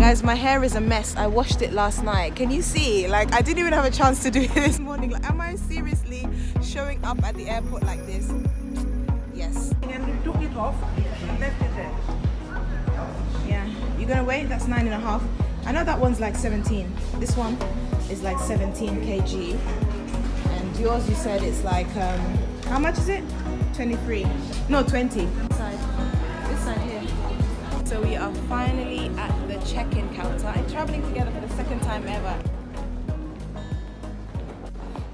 Guys, my hair is a mess. I washed it last night. Can you see? Like, I didn't even have a chance to do it this morning. Like, am I seriously showing up at the airport like this? Yes. And you took it off, left it there. Yeah. You're gonna wait? That's 9.5. I know that one's like 17. This one is like 17 kg. And yours, you said it's like, how much is it? 23. No, 20. This side here. So we are finally at the check-in counter and traveling together for the second time ever.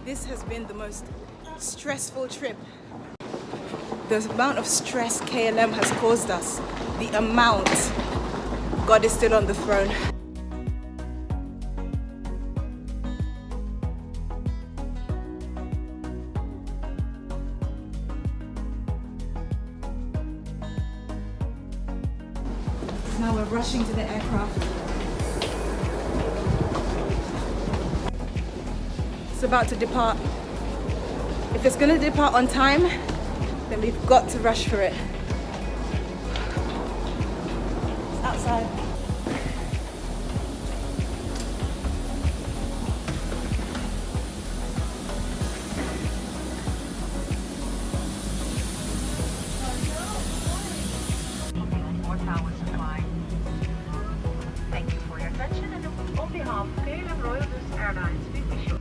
This has been the most stressful trip. The amount of stress KLM has caused us, the amount. God is still on the throne. Now we're rushing to the aircraft. It's about to depart. If it's going to depart on time, then we've got to rush for it. It's outside. Thank you for your attention, and on behalf of KLM Airlines, we wish you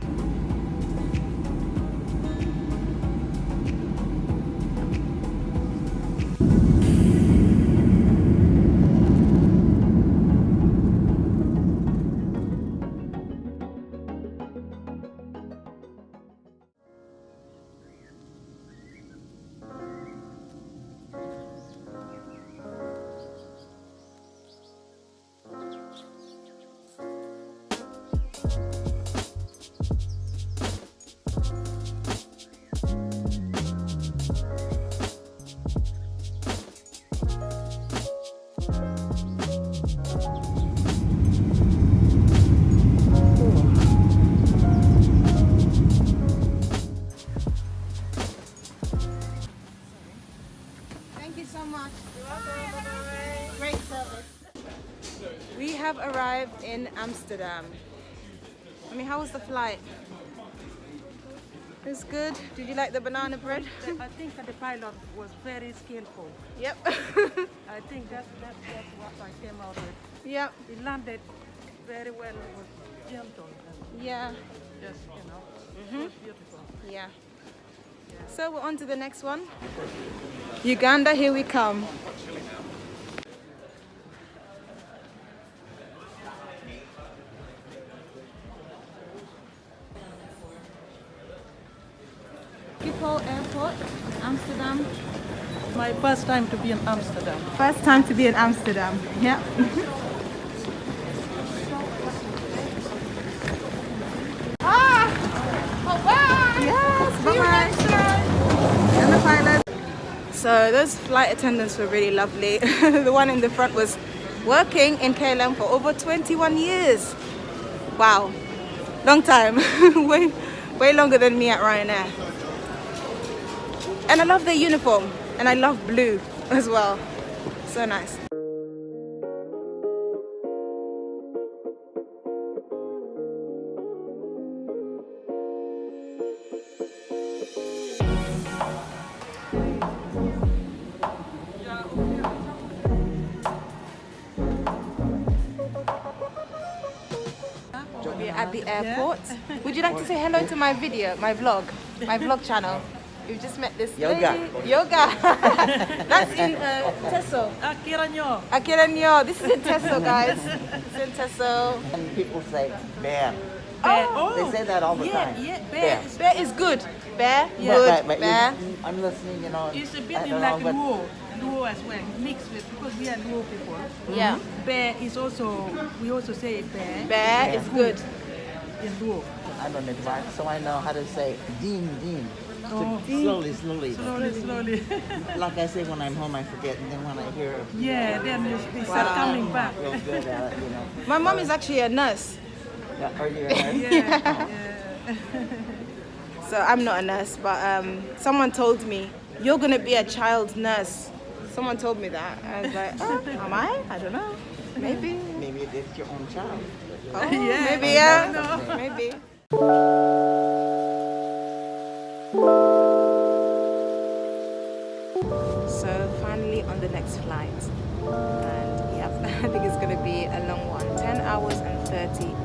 Great service. We have arrived in Amsterdam. I mean, how was the flight? It was good. Did you like the banana bread? I think that the pilot was very skillful. Yep. I think that's what I came out with. Yep. He landed very well. It was gentle. And Yeah. just, it was beautiful. Yeah. So we're on to the next one. Uganda, here we come. Schipol Airport, Amsterdam. My first time to be in Amsterdam. First time to be in Amsterdam. Yeah. Yes, bye-bye. And the pilot. So those flight attendants were really lovely. The one in the front was working in KLM for over 21 years. Wow, long time. way longer than me at Ryanair. And I love their uniform, and I love blue as well. So nice. We're at the airport. Would you like to say hello to my video, my vlog channel? We've just met this lady. Yoga. That's in Teso. Akiranyo. This is in Teso, guys. It's in Teso. And people say bear. Oh. They say that all the time. Yeah, Bear. Bear is good. Bear, Yeah. good. But Bear. I'm listening, It's a bit I in don't like know, but- Luo as well, mixed with, because we are Luo people. Yeah. Bear is also, we also say bear Bear is good. in Luo. I don't know why, so I know how to say dean. Oh. Slowly. Slowly. Like I say when I'm home, I forget, and then when I hear Yeah, then they start coming back. real good at it, My mom is actually a nurse. Yeah, are you a nurse? Yeah. So I'm not a nurse, but someone told me, you're going to be a child nurse. Someone told me that. I was like, oh, am I? I don't know. Maybe. Maybe a it's your own child. Oh, Yeah, maybe, you yeah. never know. Maybe. So finally on the next flight. And yep, I think it's going to be a long one. 10 hours and 30 minutes.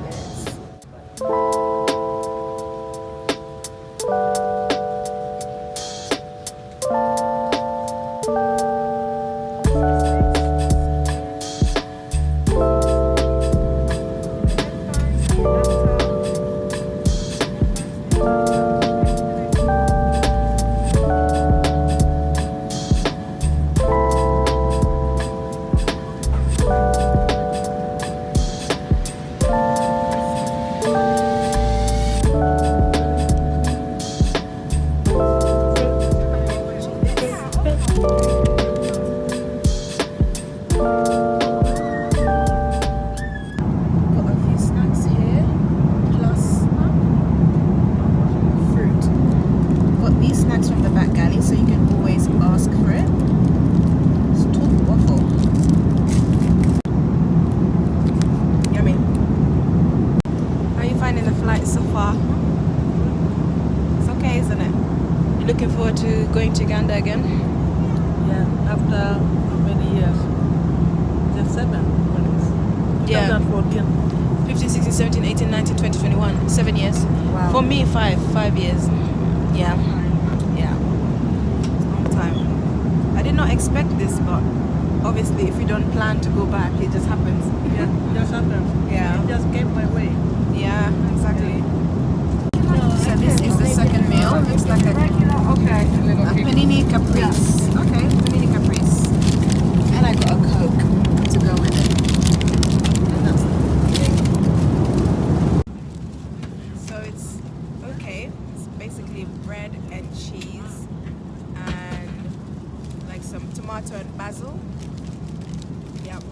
Looking forward to going to Uganda again? Yeah, after many years. Just 7 years. Yeah. 2014. 15, 16, 17, 18, 19, 20, 21. 7 years. Wow. For me, 5 years. Yeah. Yeah. Long time. I did not expect this, but obviously if you don't plan to go back, it just happens. Yeah, just happened. Yeah. It just came my way. Yeah, exactly. So this is the second meal. Looks like a panini caprese. Okay, panini caprese. And I got a Coke to go with it. And that's so it's okay. It's basically bread and cheese and like some tomato and basil. Yep.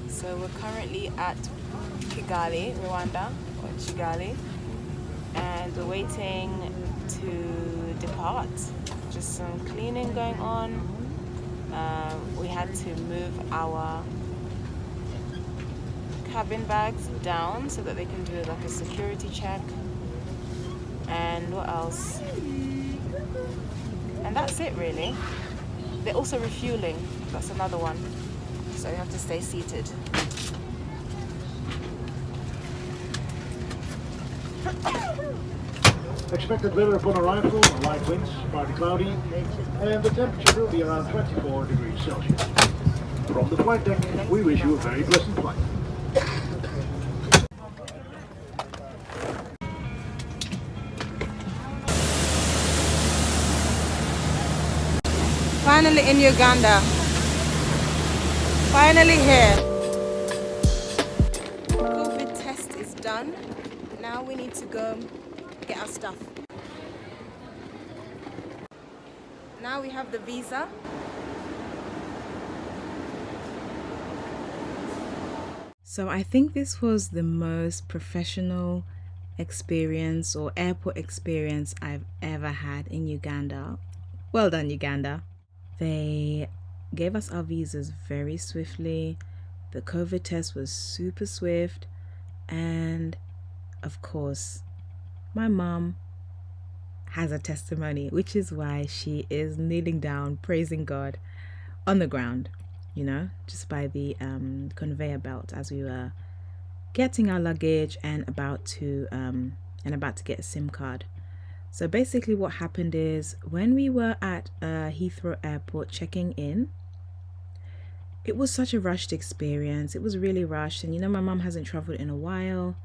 So we're currently at Kigali, Rwanda, or Kigali, and we're waiting to depart. Just some cleaning going on. We had to move our cabin bags down so that they can do like a security check. And what else? And that's it really. They're also refueling. That's another one. So you have to stay seated. Expected weather upon arrival, light winds, partly cloudy, and the temperature will be around 24 degrees Celsius. From the flight deck, we wish you a very pleasant flight. Finally in Uganda. Finally here. COVID test is done. Now we need to go get our stuff. Now we have the visa. So I think this was the most professional experience or airport experience I've ever had in Uganda. Well done, Uganda. They gave us our visas very swiftly. The COVID test was super swift. And of course, my mom has a testimony, which is why she is kneeling down, praising God on the ground, you know, just by the conveyor belt as we were getting our luggage and about to get a SIM card. So basically what happened is when we were at Heathrow Airport checking in, it was such a rushed experience. It was really rushed. And you know, my mom hasn't traveled in a while.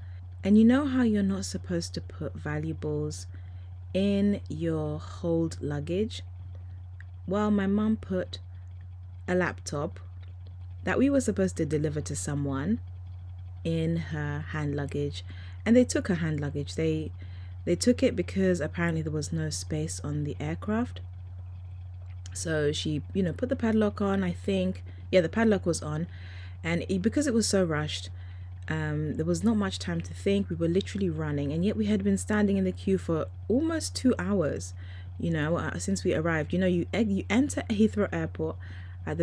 And you know how you're not supposed to put valuables in your hold luggage? Well, my mom put a laptop that we were supposed to deliver to someone in her hand luggage, and they took her hand luggage. They took it because apparently there was no space on the aircraft. So she, put the padlock on, I think. Yeah, the padlock was on. And because it was so rushed, there was not much time to think. We were literally running, and yet we had been standing in the queue for almost 2 hours, since we arrived. You enter Heathrow Airport at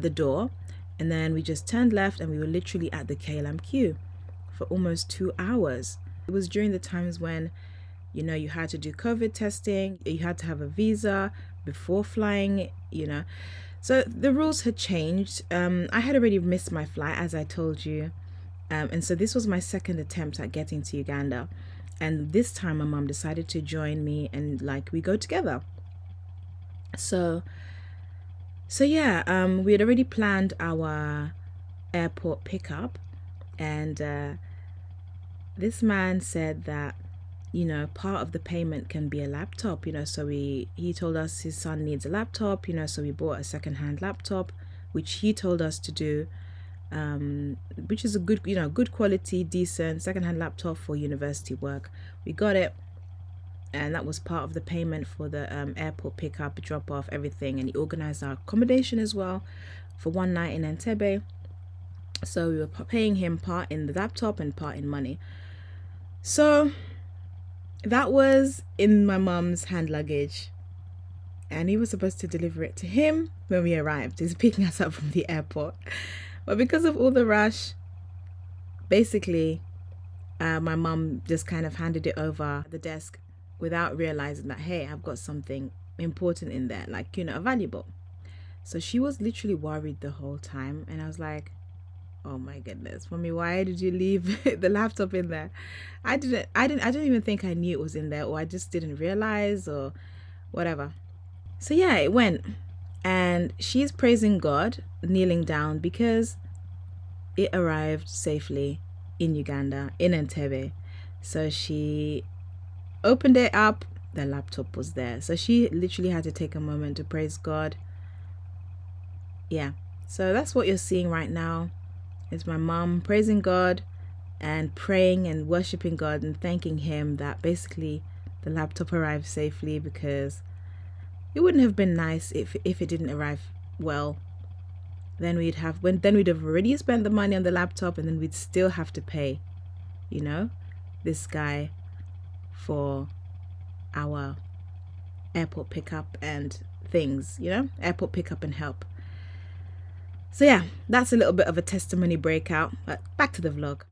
the door, and then we just turned left, and we were literally at the KLM queue for almost 2 hours. It was during the times when you had to do COVID testing, you had to have a visa before flying, so the rules had changed. I had already missed my flight, as I told you, and so this was my second attempt at getting to Uganda, and this time my mom decided to join me, and we go together. So yeah, we had already planned our airport pickup, and this man said that part of the payment can be a laptop, so he told us his son needs a laptop, so we bought a second-hand laptop, which he told us to do, which is a good, good quality, decent second-hand laptop for university work. We got it, and that was part of the payment for the airport pickup, drop off, everything. And he organized our accommodation as well for one night in Entebbe. So we were paying him part in the laptop and part in money. So that was in my mom's hand luggage, and he was supposed to deliver it to him when we arrived. He's picking us up from the airport, but because of all the rush, basically my mom just kind of handed it over the desk without realizing that, hey, I've got something important in there, valuable. So she was literally worried the whole time, and I was like, oh my goodness, Mommy, why did you leave the laptop in there? I don't even think I knew it was in there, or I just didn't realize, or whatever. So yeah, it went, and she's praising God, kneeling down, because it arrived safely in Uganda, in Entebbe. So she opened it up, the laptop was there. So she literally had to take a moment to praise God. Yeah, so that's what you're seeing right now. It's my mom praising God and praying and worshiping God and thanking him that basically the laptop arrived safely, because it wouldn't have been nice if it didn't arrive well. Then we'd have already spent the money on the laptop, and then we'd still have to pay, this guy for our airport pickup and things, airport pickup and help. So yeah, that's a little bit of a testimony breakout, but back to the vlog.